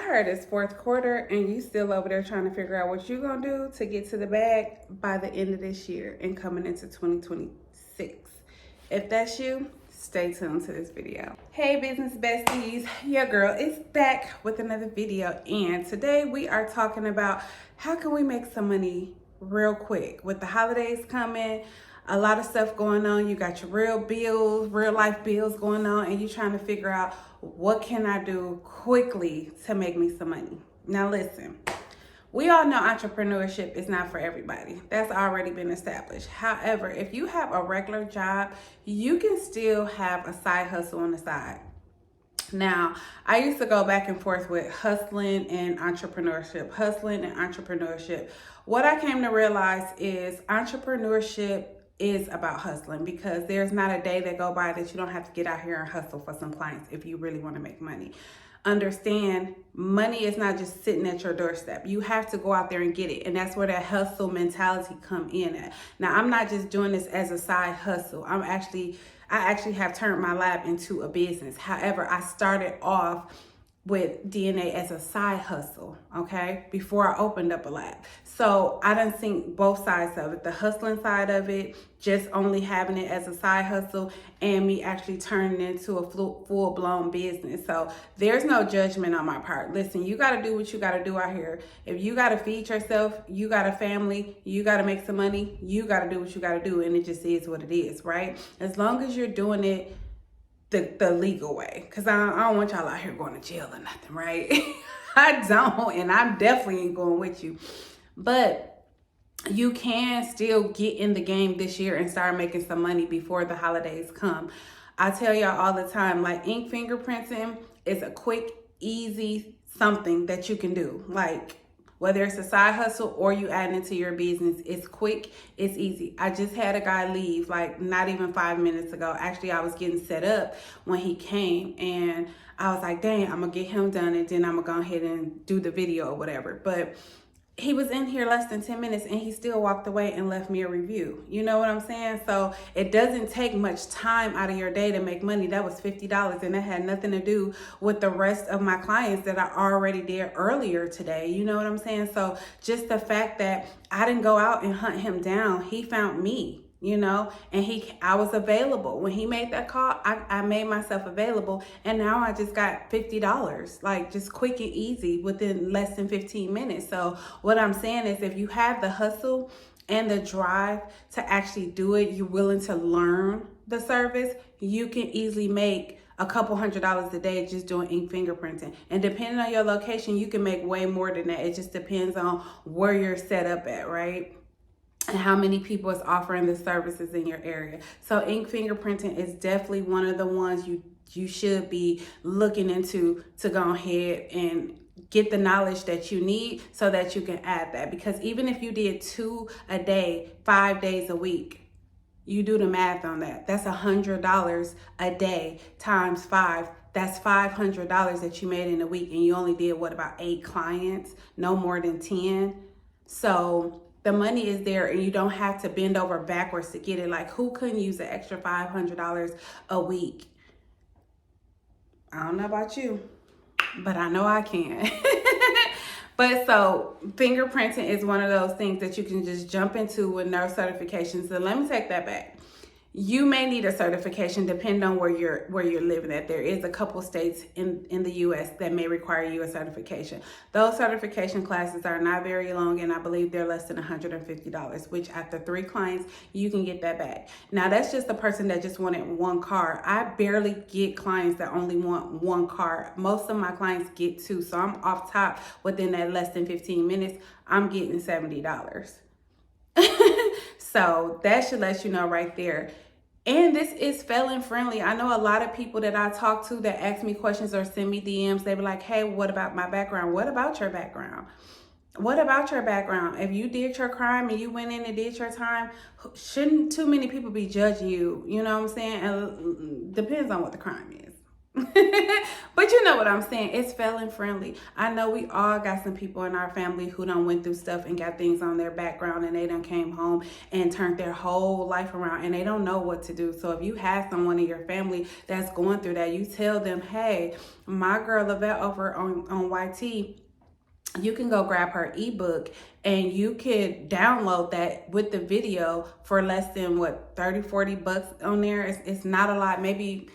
heard it's fourth quarter and you still over there trying to figure out what you're going to do to get to the bag by the end of this year and coming into 2026. If that's you, stay tuned to this video. Hey business besties, your girl is back with another video, and today we are talking about how can we make some money real quick with the holidays coming. A lot of stuff going on. You got your real life bills going on, and you're trying to figure out what can I do quickly to make me some money. Now listen, we all know entrepreneurship is not for everybody. That's already been established. However, if you have a regular job, you can still have a side hustle on the side. Now, I used to go back and forth with hustling and entrepreneurship. What I came to realize is entrepreneurship is about hustling, because there's not a day that go by that you don't have to get out here and hustle for some clients if you really want to make money. Understand, money is not just sitting at your doorstep. You have to go out there and get it. And that's where that hustle mentality come in at. Now, I'm not just doing this as a side hustle. I actually have turned my lab into a business. However, I started off with DNA as a side hustle, okay, before I opened up a lab. So I done seen both sides of it, the hustling side of it, just only having it as a side hustle, and me actually turning it into a full-blown business. So there's no judgment on my part. Listen, you got to do what you got to do out here. If you got to feed yourself, you got a family, you got to make some money, you got to do what you got to do, and it just is what it is, right? As long as you're doing it the legal way, because I don't want y'all out here going to jail or nothing, right? I don't, and I definitely ain't going with you. But you can still get in the game this year and start making some money before the holidays come. I tell y'all all the time, like, ink fingerprinting is a quick, easy something that you can do. Like, whether it's a side hustle or you add into your business, it's quick, it's easy. I just had a guy leave like not even 5 minutes ago. Actually, I was getting set up when he came, and I was like, dang, I'm gonna get him done and then I'm gonna go ahead and do the video or whatever. But he was in here less than 10 minutes and he still walked away and left me a review. You know what I'm saying? So it doesn't take much time out of your day to make money. That was $50, and that had nothing to do with the rest of my clients that I already did earlier today. You know what I'm saying? So just the fact that I didn't go out and hunt him down, he found me. You know, and I was available. When he made that call, I made myself available, and now I just got $50, like just quick and easy within less than 15 minutes. So what I'm saying is, if you have the hustle and the drive to actually do it, you're willing to learn the service, you can easily make a couple $100s a day just doing ink fingerprinting. And depending on your location, you can make way more than that. It just depends on where you're set up at, right? And how many people is offering the services in your area. So ink fingerprinting is definitely one of the ones you should be looking into to go ahead and get the knowledge that you need so that you can add that. Because even if you did 2 a day, 5 days a week, you do the math on that. That's $100 a day times 5. That's $500 that you made in a week, and you only did about 8 clients, no more than 10. So the money is there, and you don't have to bend over backwards to get it. Like, who couldn't use an extra $500 a week? I don't know about you, but I know I can. But so fingerprinting is one of those things that you can just jump into with no certification. So let me take that back. You may need a certification depending on where you're living at. There is a couple states in the U.S. that may require you a certification. Those certification classes are not very long, and I believe they're less than $150, which after 3 clients, you can get that back. Now, that's just the person that just wanted one card. I barely get clients that only want one card. Most of my clients get 2, so I'm off top within that less than 15 minutes. I'm getting $70. So that should let you know right there. And this is felon friendly. I know a lot of people that I talk to that ask me questions or send me DMs. They be like, hey, what about my background? What about your background? What about your background? If you did your crime and you went in and did your time, shouldn't too many people be judging you? You know what I'm saying? And depends on what the crime is. But you know what I'm saying? It's felon friendly. I know we all got some people in our family who done went through stuff and got things on their background, and they done came home and turned their whole life around, and they don't know what to do. So if you have someone in your family that's going through that, you tell them, hey, my girl Lavette over on YT, you can go grab her ebook and you could download that with the video for less than what, 30-40 bucks on there. It's not a lot, maybe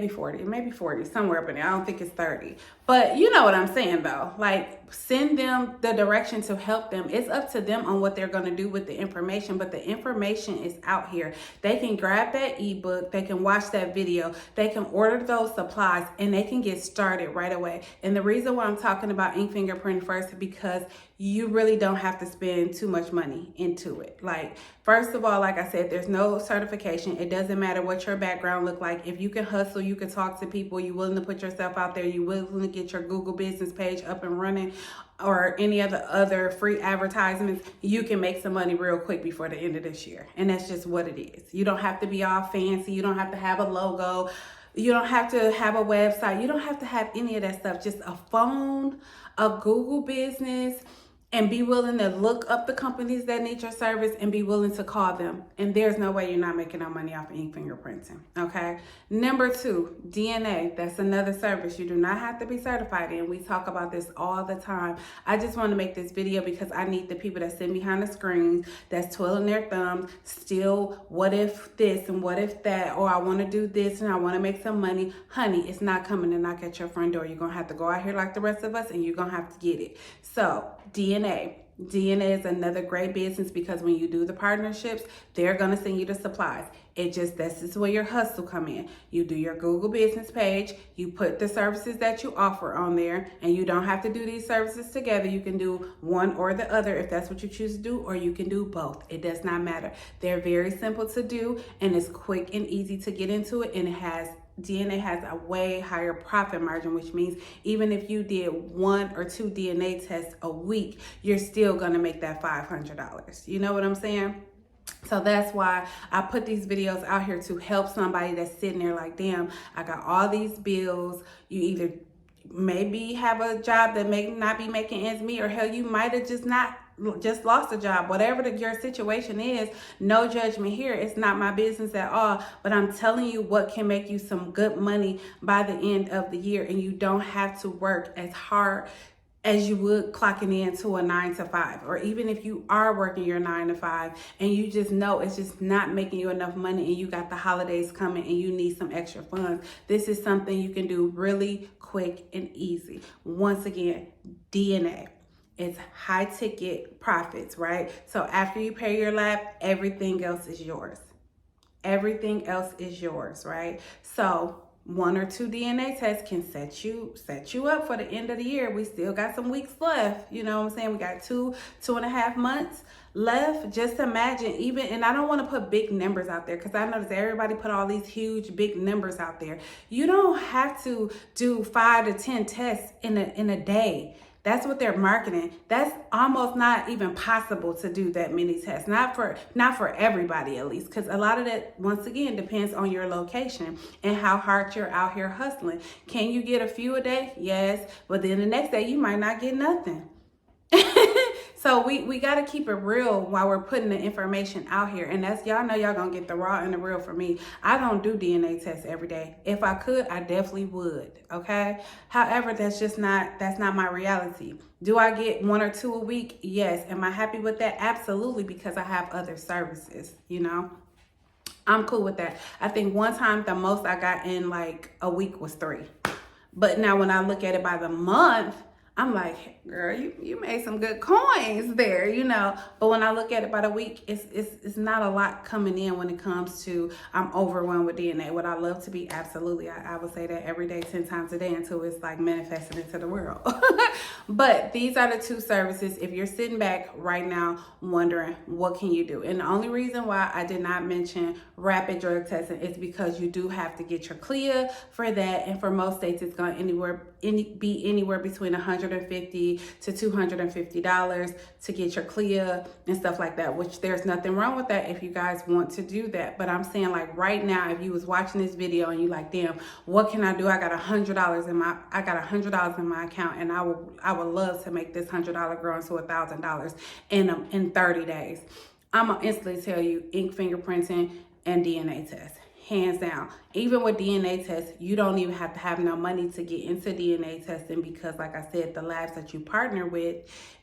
40, somewhere up in there. I don't think it's 30. But you know what I'm saying though. Like, send them the direction to help them. It's up to them on what they're going to do with the information, but the information is out here. They can grab that ebook, they can watch that video, they can order those supplies, and they can get started right away. And the reason why I'm talking about ink fingerprint first, because you really don't have to spend too much money into it. Like, first of all, like I said, there's no certification. It doesn't matter what your background look like. If you can hustle, you can talk to people, you're willing to put yourself out there, you're willing to get your Google business page up and running, or any of the other free advertisements, you can make some money real quick before the end of this year. And that's just what it is. You don't have to be all fancy. You don't have to have a logo. You don't have to have a website. You don't have to have any of that stuff. Just a phone, a Google business, and be willing to look up the companies that need your service and be willing to call them. And there's no way you're not making no money off of ink fingerprinting, okay? Number 2, DNA. That's another service you do not have to be certified in. We talk about this all the time. I just want to make this video because I need the people that sit behind the screens, that's twiddling their thumbs, still, what if this and what if that, or I want to do this and I want to make some money. Honey, it's not coming to knock at your front door. You're going to have to go out here like the rest of us, and you're going to have to get it. So, DNA is another great business, because when you do the partnerships, they're going to send you the supplies. This is where your hustle come in. You do your Google business page, you put the services that you offer on there, and you don't have to do these services together. You can do one or the other if that's what you choose to do, or you can do both. It does not matter. They're very simple to do, and it's quick and easy to get into it, and DNA has a way higher profit margin, which means even if you did 1 or 2 DNA tests a week, you're still gonna make that $500. You know what I'm saying? So that's why I put these videos out here, to help somebody that's sitting there like, damn, I got all these bills. You either maybe have a job that may not be making ends meet, or hell, you might have just lost a job. Whatever your situation is, no judgment here. It's not my business at all, but I'm telling you what can make you some good money by the end of the year, and you don't have to work as hard as you would clocking into a 9-to-5, or even if you are working your 9-to-5 and you just know it's just not making you enough money, and you got the holidays coming and you need some extra funds. This is something you can do really quick and easy. Once again, DNA. It's high ticket profits, right? So after you pay your lab, everything else is yours. Everything else is yours, right? So 1 or 2 DNA tests can set you up for the end of the year. We still got some weeks left. You know what I'm saying? We got 2.5 months left. Just imagine, even, and I don't want to put big numbers out there, because I notice everybody put all these huge big numbers out there. You don't have to do 5 to 10 tests in a day. That's what they're marketing. That's almost not even possible to do that many tests. Not for everybody, at least, because a lot of that, once again, depends on your location and how hard you're out here hustling. Can you get a few a day? Yes, but then the next day you might not get nothing. So we got to keep it real while we're putting the information out here. And that's, y'all know y'all going to get the raw and the real from me. I don't do DNA tests every day. If I could, I definitely would. Okay. However, that's not my reality. Do I get 1 or 2 a week? Yes. Am I happy with that? Absolutely. Because I have other services, you know. I'm cool with that. I think one time the most I got in like a week was 3. But now when I look at it by the month, I'm like, girl, you made some good coins there, you know. But when I look at it by the week, it's not a lot coming in when it comes to I'm overwhelmed with DNA. Would I love to be? Absolutely. I would say that every day, 10 times a day, until it's like manifesting into the world. But these are the two services if you're sitting back right now wondering what can you do. And the only reason why I did not mention rapid drug testing is because you do have to get your CLIA for that, and for most states it's going to be anywhere between $150 to $250 to get your CLIA and stuff like that, which there's nothing wrong with that if you guys want to do that. But I'm saying, like, right now, if you was watching this video and you like, damn, what can I do? I got $100 in my account, and I would love to make this $100 grow into $1,000 in 30 days. I'm gonna instantly tell you, ink fingerprinting and DNA test. Hands down. Even with DNA tests, you don't even have to have no money to get into DNA testing, because like I said, the labs that you partner with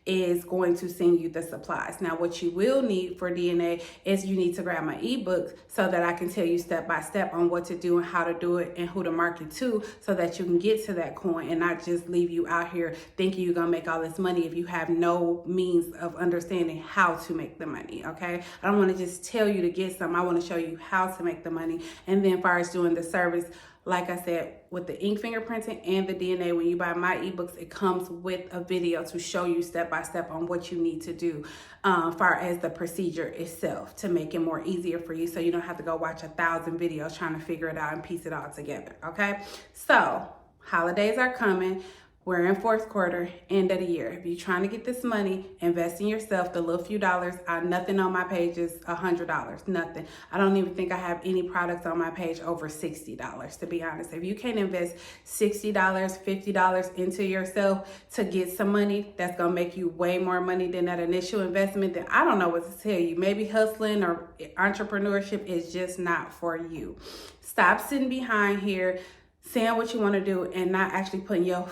is going to send you the supplies. Now, what you will need for DNA is you need to grab my ebook so that I can tell you step by step on what to do and how to do it and who to market to, so that you can get to that coin and not just leave you out here thinking you're gonna make all this money if you have no means of understanding how to make the money, okay? I don't wanna just tell you to get some. I wanna show you how to make the money. And then as far as doing the service, like I said, with the ink fingerprinting and the DNA, when you buy my ebooks, it comes with a video to show you step by step on what you need to do far as the procedure itself, to make it more easier for you, so you don't have to go watch 1,000 videos trying to figure it out and piece it all together, okay? So holidays are coming. We're in fourth quarter, end of the year. If you're trying to get this money, invest in yourself, the little few dollars. Nothing on my page is $100, nothing. I don't even think I have any products on my page over $60, to be honest. If you can't invest $60, $50 into yourself to get some money that's gonna make you way more money than that initial investment, then I don't know what to tell you. Maybe hustling or entrepreneurship is just not for you. Stop sitting behind here saying what you want to do and not actually putting your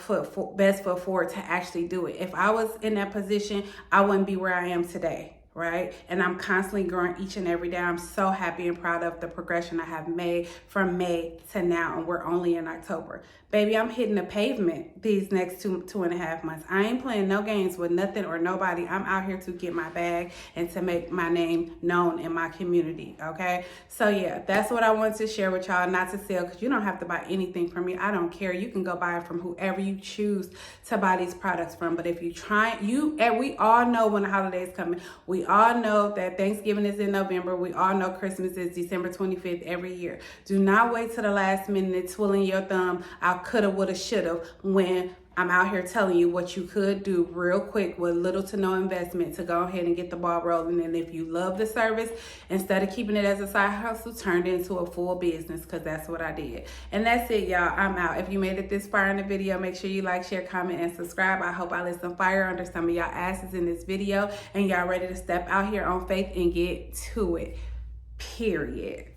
best foot forward to actually do it. If I was in that position, I wouldn't be where I am today, right? And I'm constantly growing each and every day. I'm so happy and proud of the progression I have made from May to now, and we're only in October. Baby, I'm hitting the pavement these next two and a half months. I ain't playing no games with nothing or nobody. I'm out here to get my bag and to make my name known in my community, okay? So yeah, that's what I wanted to share with y'all, not to sell, because you don't have to buy anything from me. I don't care. You can go buy it from whoever you choose to buy these products from. But if you try, and we all know when the holidays coming. We all know that Thanksgiving is in November. We all know Christmas is December 25th every year. Do not wait till the last minute twiddling your thumb. I coulda, woulda, shoulda, when I'm out here telling you what you could do real quick with little to no investment to go ahead and get the ball rolling. And if you love the service, instead of keeping it as a side hustle, turn it into a full business, because that's what I did. And that's it, y'all. I'm out. If you made it this far in the video, make sure you like, share, comment, and subscribe. I hope I lit some fire under some of y'all asses in this video, and y'all ready to step out here on faith and get to it. Period.